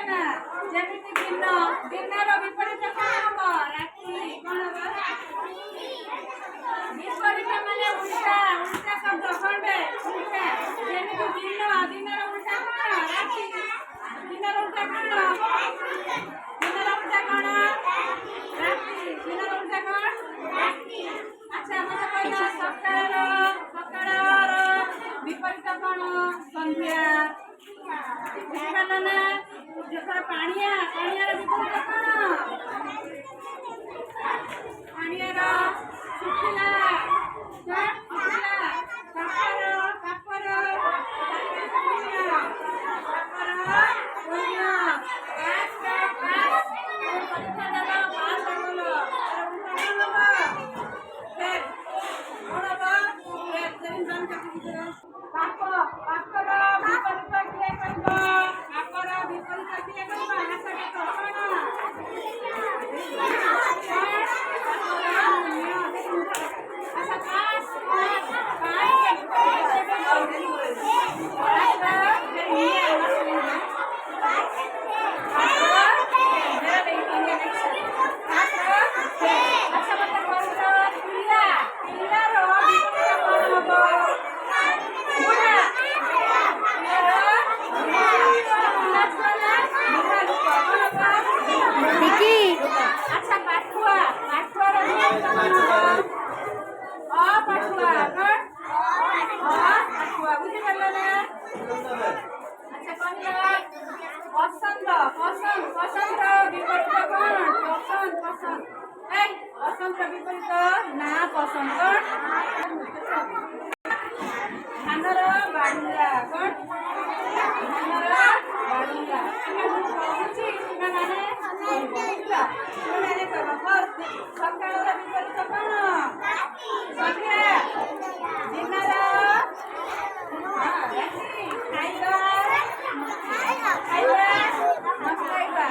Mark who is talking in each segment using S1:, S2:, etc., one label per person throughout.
S1: ନା ଯେମିତି ଦିନ ଦିନର ବିପରୀତ କଣ ହବ ରାତି କଣ ହବ ବିପରୀତ ମାନେ ଉଲ୍ଟା ଉଲ୍ଟା ଶବ୍ଦ ଖଣ୍ଡେ ଉଲ୍ଟା ଯେମିତି ଦିନ ଦିନର ଉଲ୍ଟା କଣ ରାତି ଦିନର ଉଲ୍ଟା କଣ ରାତି ଦିନର ଉଲ୍ଟା କଣ ଆଚ୍ଛା ମତେ କହିଲା ସକାଳର ବିପରୀତ କଣ ସନ୍ଧ୍ୟା ବୁଝିପାରିଲ ନା ଯେଥର ପାଣିଆର ବିପରୀତ କଣ ପାଣିଆର ଶୁଖିଲା বিপরীত না পছন্দ ধানর বাড়ুঙ্গা কোন ধানর বাড়ুঙ্গা কହୁଛି ମାନେ ସକାଳର ବିପରୀତ କଣ ସନ୍ଧ୍ୟା ଦିନର ଖାଇବା ନ ଖାଇବା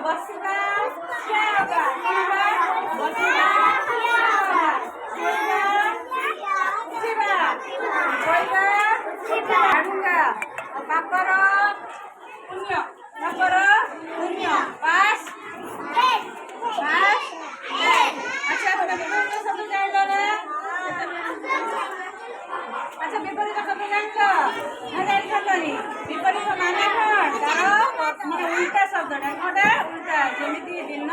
S1: ବସିବା ବାପର ପୁଣ୍ୟ ପାସ୍ ଆଚ୍ଛା ତମେ ବିପରୀତ ଶବ୍ଦ ଜାଣିଲ ନା ଆଚ୍ଛା ବିପରୀତ ଶବ୍ଦ ଜାଣିଛ ନା ଜାଣିପାରିଲନି ବିପରୀତ ମାନେ କଣ ତାର ମାନେ ଉଲ୍ଟା ଶବ୍ଦଟା କଣଟା ଉଲ୍ଟା ଯେମିତି ଦିନ